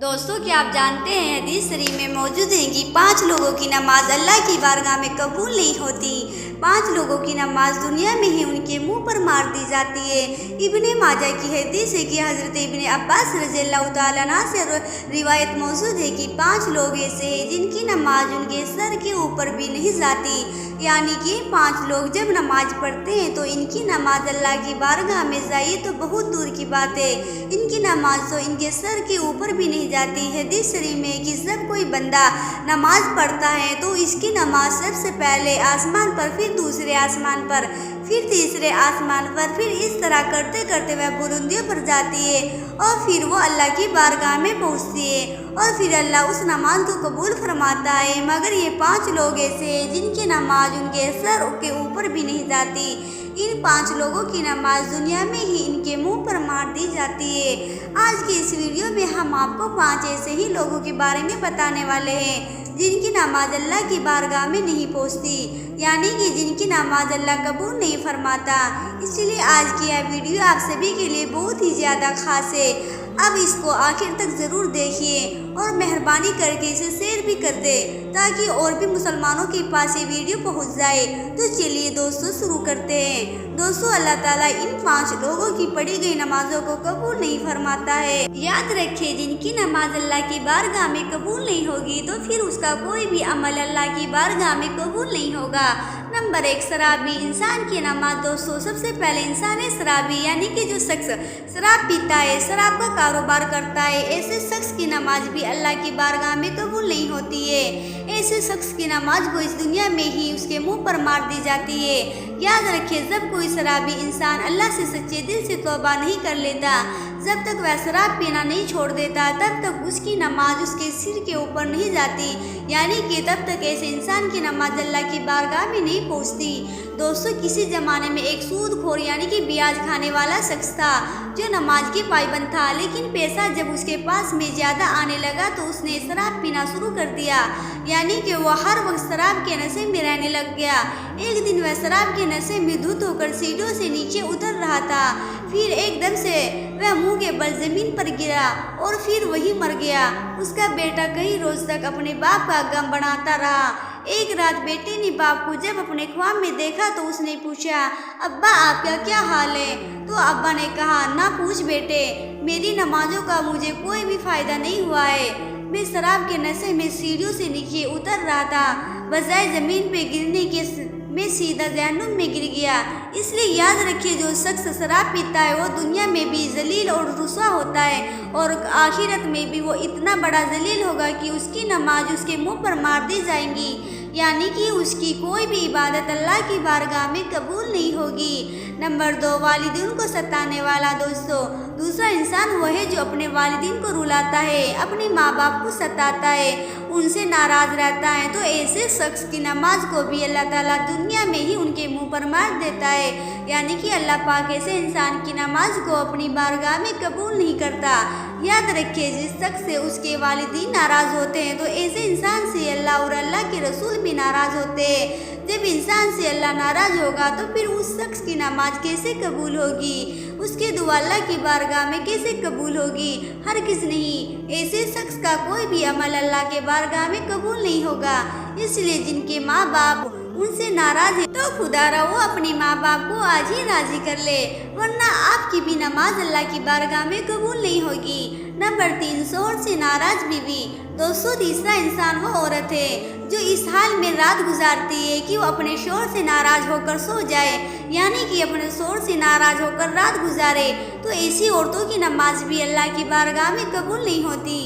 دوستوں کیا آپ جانتے ہیں حدیث شریف میں موجود ہے کہ 5 لوگوں کی نماز اللہ کی بارگاہ میں قبول نہیں ہوتی۔ 5 لوگوں کی نماز دنیا میں ہی ان کے منہ پر مار دی جاتی ہے۔ ابن ماجہ کی حدیث ہے کہ حضرت ابن عباس رضی اللہ تعالیٰ عنہ سے روایت موجود ہے کہ 5 لوگ ایسے ہیں جن کی نماز ان کے سر کے اوپر بھی نہیں جاتی، یعنی کہ 5 لوگ جب نماز پڑھتے ہیں تو ان کی نماز اللہ کی بارگاہ میں جائے تو بہت دور کی بات ہے، ان کی نماز تو ان کے سر کے اوپر بھی نہیں جاتی۔ حدیث شریف میں کہ جب کوئی بندہ نماز پڑھتا ہے تو اس کی نماز سب سے پہلے آسمان پر، پھر دوسرے آسمان پر، پھر تیسرے آسمان پر، پھر اس طرح کرتے کرتے وہ بلندیوں پر جاتی ہے اور پھر وہ اللہ کی بارگاہ میں پہنچتی ہے اور پھر اللہ اس نماز کو قبول فرماتا ہے۔ مگر یہ 5 لوگ ایسے ہیں جن کی نماز ان کے سر کے اوپر بھی نہیں جاتی۔ ان 5 لوگوں کی نماز دنیا میں ہی ان کے منہ پر مار دی جاتی ہے۔ آج کی اس ویڈیو میں ہم آپ کو 5 ایسے ہی لوگوں کے بارے میں بتانے والے ہیں جن کی نماز اللہ کی بارگاہ میں نہیں پہنچتی، یعنی کہ جن کی نماز اللہ قبول نہیں فرماتا۔ اس لیے آج کی یہ ویڈیو آپ سبھی کے لیے بہت ہی زیادہ خاص ہے۔ اب اس کو آخر تک ضرور دیکھیے اور مہربانی کر کے اسے شیئر بھی کر دے تاکہ اور بھی مسلمانوں کے پاس یہ ویڈیو پہنچ جائے۔ تو چلیے دوستوں شروع کرتے ہیں۔ دوستوں اللہ تعالیٰ ان 5 لوگوں کی پڑھی گئی نمازوں کو قبول نہیں فرماتا ہے۔ یاد رکھیے جن کی نماز اللہ کی بارگاہ میں قبول نہیں ہوگی تو پھر اس کا کوئی بھی عمل اللہ کی بارگاہ میں قبول نہیں ہوگا۔ نمبر 1 شرابی انسان کی نماز۔ دوستوں سب سے پہلے انسان ہے شرابی، یعنی کہ جو شخص شراب پیتا ہے، شراب کا کاروبار کرتا ہے، ایسے شخص کی نماز بھی اللہ کی بارگاہ میں قبول نہیں ہوتی ہے۔ ایسے شخص کی نماز کو اس دنیا میں ہی اس کے منہ پر مار دی جاتی ہے۔ یاد رکھیے جب کوئی شرابی انسان اللہ سے سچے دل سے توبہ نہیں کر لیتا، جب تک وہ شراب پینا نہیں چھوڑ دیتا، تب تک اس کی نماز اس کے سر کے اوپر نہیں جاتی، یعنی کہ تب تک ایسے انسان کی نماز اللہ کی بارگاہ میں نہیں پہنچتی۔ دوستوں کسی زمانے میں ایک سود خور یعنی کہ بیاج کھانے والا شخص تھا جو نماز کے پابند تھا، لیکن پیسہ جب اس کے پاس میں زیادہ آنے لگا تو اس نے شراب پینا شروع کر دیا، یعنی کہ وہ ہر وقت شراب کے نشے میں رہنے لگ گیا۔ ایک دن وہ شراب کے نشے میں دھت ہو کر سیڑھیوں سے نیچے اتر رہا تھا، پھر ایک دم سے وہ منہ کے بل زمین پر گرا اور پھر وہی مر گیا۔ اس کا بیٹا کئی روز تک اپنے باپ کا غم بناتا رہا۔ ایک رات بیٹے نے باپ کو جب اپنے خواب میں دیکھا تو اس نے پوچھا، ابا آپ کا کیا حال ہے؟ تو ابا نے کہا، نہ پوچھ بیٹے، میری نمازوں کا مجھے کوئی بھی فائدہ نہیں ہوا ہے۔ میں شراب کے نشے میں سیڑھیوں سے نیچے اتر رہا تھا، بجائے زمین پہ گرنے کے میں سیدھا جہنم میں گر گیا۔ اس لیے یاد رکھیے جو شخص شراب پیتا ہے وہ دنیا میں بھی ذلیل اور رسوا ہوتا ہے اور آخرت میں بھی وہ اتنا بڑا ذلیل ہوگا کہ اس کی نماز اس کے منہ پر مار دی جائیں گی، یعنی کہ اس کی کوئی بھی عبادت اللہ کی بارگاہ میں قبول نہیں ہوگی۔ نمبر 2 والدین کو ستانے والا۔ دوستوں دوسرا انسان وہ ہے جو اپنے والدین کو رلاتا ہے، اپنے ماں باپ کو ستاتا ہے، ان سے ناراض رہتا ہے، تو ایسے شخص کی نماز کو بھی اللہ تعالیٰ دنیا میں ہی ان کے منہ پر مار دیتا ہے، یعنی کہ اللہ پاک ایسے انسان کی نماز کو اپنی بارگاہ میں قبول نہیں کرتا۔ یاد رکھیے جس شخص سے اس کے والدین ناراض ہوتے ہیں تو ایسے انسان سے اللہ اور اللہ کے رسول بھی ناراض ہوتے ہیں۔ جب انسان سے اللہ ناراض ہوگا تو پھر اس شخص کی نماز کیسے قبول ہوگی؟ اس کی دعا اللہ کی بارگاہ میں کیسے قبول ہوگی؟ ہرگز نہیں۔ ایسے شخص کا کوئی بھی عمل اللہ کے بارگاہ میں قبول نہیں ہوگا۔ اس لیے جن کے ماں باپ ان سے ناراض ہے تو خدا را وہ اپنی ماں باپ کو آج ہی راضی کر لے، ورنہ آپ کی بھی نماز اللہ کی بارگاہ میں قبول نہیں ہوگی۔ نمبر 3 شوہر سے ناراض بیوی۔ دوستوں تیسرا انسان وہ عورت ہے جو اس حال میں رات گزارتی ہے کہ وہ اپنے شوہر سے ناراض ہو کر سو جائے، یعنی کہ اپنے شوہر سے ناراض ہو کر رات گزارے، تو ایسی عورتوں کی نماز بھی اللہ کی بارگاہ میں قبول نہیں ہوتی۔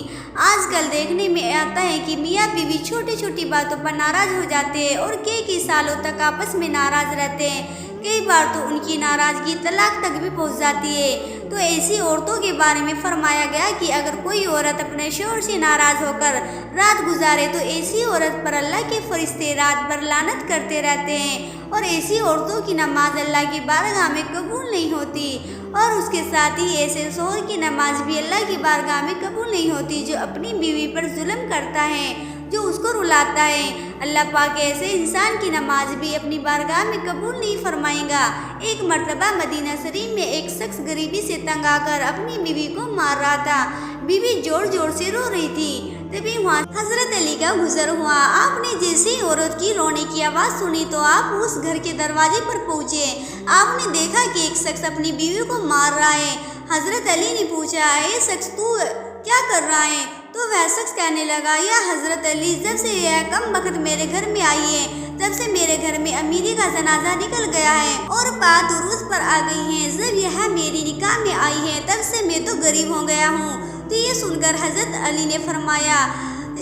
آج کل دیکھنے میں آتا ہے کہ میاں بیوی چھوٹی چھوٹی باتوں پر ناراض ہو جاتے ہیں اور کئی سالوں تک آپس میں ناراض رہتے ہیں، کئی بار تو ان کی ناراضگی طلاق تک بھی پہنچ جاتی ہے۔ تو ایسی عورتوں کے بارے میں فرمایا گیا کہ اگر کوئی عورت اپنے شوہر سے ناراض ہو کر رات گزارے تو ایسی عورت پر اللہ کے فرشتے رات بھر لعنت کرتے رہتے ہیں اور ایسی عورتوں کی نماز اللہ کی بارگاہ میں قبول نہیں ہوتی۔ اور اس کے ساتھ ہی ایسے شوہر کی نماز بھی اللہ کی بارگاہ میں قبول نہیں ہوتی جو اپنی بیوی پر ظلم کرتا ہے، جو اس کو رلاتا ہے۔ اللہ پاک ایسے انسان کی نماز بھی اپنی بارگاہ میں قبول نہیں فرمائے گا۔ ایک مرتبہ مدینہ شریف میں ایک شخص غریبی سے تنگ آ کر اپنی بیوی کو مار رہا تھا۔ बीवी जोर जोर से रो रही थी। तभी वहाँ हजरत अली का गुजर हुआ। आपने जैसे ही औरत की रोने की आवाज़ सुनी तो आप उस घर के दरवाजे पर पहुँचे। आपने देखा कि एक शख्स अपनी बीवी को मार रहा है। हजरत अली ने पूछा, ए शख्स तू क्या कर रहा है? तो वह शख्स कहने लगा, या हजरत अली, जब से यह कम वक्त मेरे घर में आई है तब से मेरे घर में अमीरी का जनाजा निकल गया है और बात उरूस पर आ गई है। जब यह मेरी निकाह में आई है तब से मैं तो गरीब हो गया हूँ। तो ये सुनकर हजरत अली ने फरमाया,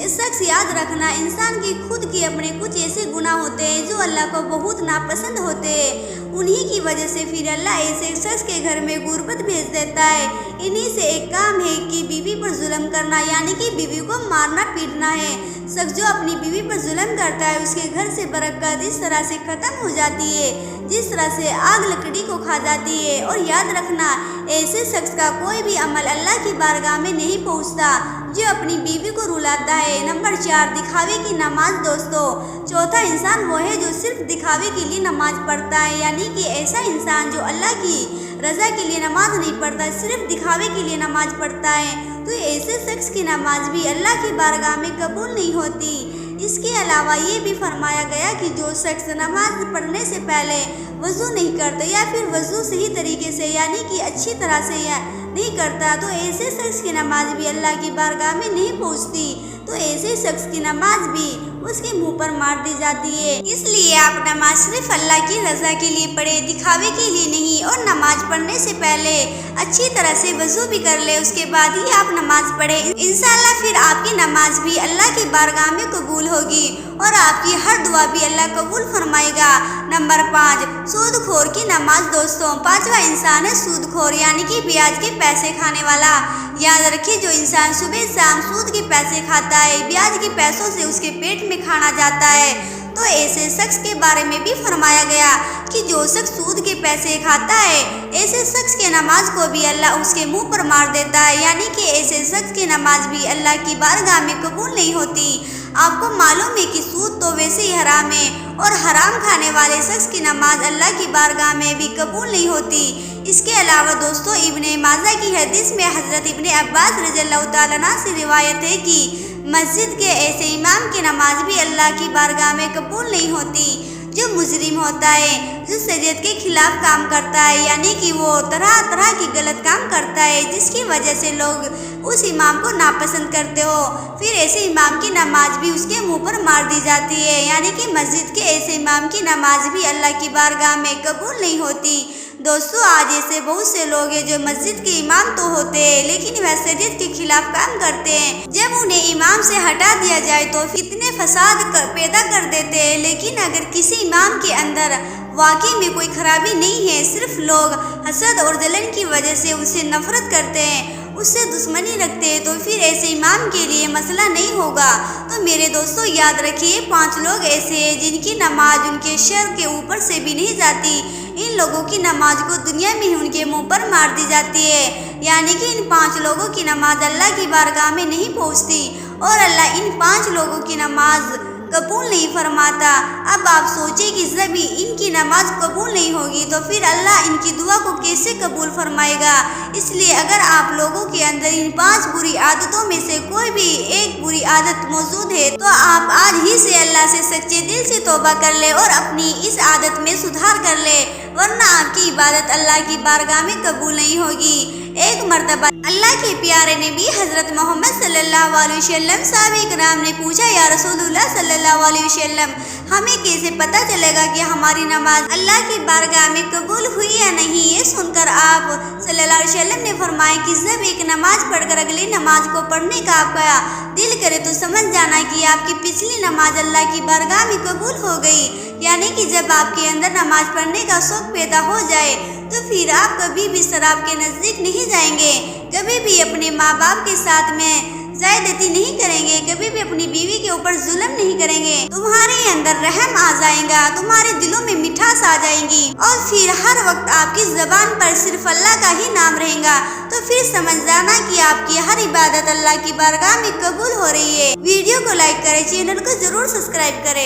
शख्स याद रखना, इंसान के खुद के अपने कुछ ऐसे गुनाह होते हैं जो अल्लाह को बहुत नापसंद होते हैं। उन्हीं की वजह से फिर अल्लाह ऐसे शख्स के घर में गुर्बत भेज देता है। इन्हीं से एक काम है कि बीवी पर जुल्म करना, यानी कि बीवी को मारना पीटना है। शख्स जो अपनी बीवी पर जुल्म करता है उसके घर से बरकत इस तरह से ख़त्म हो जाती है जिस तरह से आग लकड़ी को खा जाती है। और याद रखना, ऐसे शख्स का कोई भी अमल अल्लाह की बारगाह में नहीं पहुँचता जो अपनी बीवी को रुलाता है। नंबर 4, दिखावे की नमाज। दोस्तों, चौथा इंसान वो है जो सिर्फ दिखावे के लिए नमाज पढ़ता है, यानी कि ऐसा इंसान जो अल्लाह की रज़ा के लिए नमाज नहीं पढ़ता, सिर्फ दिखावे के लिए नमाज पढ़ता है। तो ऐसे शख्स की नमाज भी अल्लाह की बारगाह में कबूल नहीं होती। इसके अलावा ये भी फरमाया गया कि जो शख्स नमाज पढ़ने से पहले वज़ू नहीं करता या फिर वज़ू सही तरीके से यानी कि अच्छी तरह से या नहीं करता, तो ऐसे शख्स की नमाज भी अल्लाह की बारगाह में नहीं पहुँचती। तो ऐसे शख्स की नमाज भी उसके मुंह पर मार दी जाती है। इसलिए आप नमाज सिर्फ अल्लाह की रज़ा के लिए पढ़े, दिखावे के लिए नहीं। और नमाज पढ़ने से पहले अच्छी तरह से वज़ू भी कर ले, उसके बाद ही आप नमाज पढ़े। इंशाअल्लाह फिर आपकी नमाज भी अल्लाह की बारगाह में कबूल होगी और आपकी हर दुआ भी अल्लाह कबूल फरमाएगा। नंबर 5, सूदखोर की नमाज। दोस्तों, 5वां इंसान है सूदखोर, यानी कि ब्याज के पैसे खाने वाला। याद रखिए, जो इंसान सुबह शाम सूद के पैसे खाता है, ब्याज के पैसों से उसके पेट में खाना जाता है, तो ऐसे शख्स के बारे में भी फरमाया गया कि जो शख्स सूद के पैसे खाता है, ऐसे शख्स की नमाज को भी अल्लाह उसके मुंह पर मार देता है, यानी कि ऐसे शख्स की नमाज भी अल्लाह की बारगाह में कबूल नहीं होती। आपको मालूम है कि सूद तो वैसे ही हराम है और हराम खाने वाले शख्स की नमाज अल्लाह की बारगाह में भी कबूल नहीं होती। इसके अलावा दोस्तों, इब्ने माजा की हदीस में हज़रत इब्ने अब्बास रज़ियल्लाहु ताला अन्हु से रिवायत है कि मस्जिद के ऐसे इमाम की नमाज भी अल्लाह की बारगाह में कबूल नहीं होती जो मुजरिम होता है, जो शरीयत के खिलाफ काम करता है, यानी कि वो तरह तरह की गलत काम करता है जिसकी वजह से लोग उस इमाम को नापसंद करते हो। फिर ऐसे इमाम की नमाज भी उसके मुंह पर मार दी जाती है, यानी कि मस्जिद के ऐसे इमाम की नमाज भी अल्लाह की बारगाह में कबूल नहीं होती। दोस्तों, आज ऐसे बहुत से लोग हैं जो मस्जिद के इमाम तो होते हैं लेकिन वह शरीयत के खिलाफ काम करते हैं। जब उन्हें इमाम से हटा दिया जाए तो कितने फसाद पैदा कर देते हैं। लेकिन अगर किसी इमाम के अंदर वाकई में कोई खराबी नहीं है, सिर्फ लोग हसद और जलन की वजह से उससे नफरत करते हैं, उससे दुश्मनी रखते हैं, तो फिर ऐसे इमाम के लिए मसला नहीं होगा। तो मेरे दोस्तों, याद रखिए, 5 लोग ऐसे हैं जिनकी नमाज उनके सर के ऊपर से भी नहीं जाती। इन लोगों की नमाज को दुनिया में ही उनके मुंह पर मार दी जाती है, यानी कि इन 5 लोगों की नमाज अल्लाह की बारगाह में नहीं पहुंचती और अल्लाह इन 5 लोगों की नमाज कबूल नहीं फरमाता। अब आप सोचें कि जब इनकी नमाज कबूल नहीं होगी तो फिर अल्लाह इनकी दुआ को कैसे कबूल फरमाएगा। इसलिए अगर आप लोगों के अंदर इन 5 बुरी आदतों में से कोई भी एक बुरी आदत मौजूद है तो आप आज ही से अल्लाह से सच्चे दिल से तौबा कर ले और अपनी इस आदत में सुधार कर ले, वरना आपकी इबादत अल्लाह की बारगाह में कबूल नहीं होगी। एक मर्तबा अल्लाह के प्यारे नबी हज़रत मोहम्मद सल्लल्लाहु अलैहि वसल्लम साहब-ए-किराम ने पूछा, या रसूलुल्लाह सल्लल्लाहु अलैहि वसल्लम, हमें कैसे पता चलेगा कि हमारी नमाज अल्लाह की बारगाह में कबूल हुई या नहीं। ये सुनकर आप सल्लल्लाहु अलैहि वसल्लम ने फरमाया कि जब एक नमाज पढ़कर अगली नमाज को पढ़ने का आपका दिल करे तो समझ जाना कि आपकी पिछली नमाज अल्लाह की बारगाह में कबूल हो गई। यानी कि जब आपके अंदर नमाज पढ़ने का शौक पैदा हो जाए तो फिर आप कभी भी शराब के नज़दीक नहीं जाएंगे, कभी भी अपने माँ बाप के साथ में ज़्यादती नहीं करेंगे, कभी भी अपनी बीवी के ऊपर जुल्म नहीं करेंगे। तुम्हारे अंदर रहम आ जाएगा, तुम्हारे दिलों में मिठास आ जाएंगी और फिर हर वक्त आपकी ज़बान पर सिर्फ अल्लाह का ही नाम रहेगा। तो फिर समझ जाना कि आपकी हर इबादत अल्लाह की बारगाह में कबूल हो रही है। वीडियो को लाइक करें, चैनल को जरूर सब्सक्राइब करें।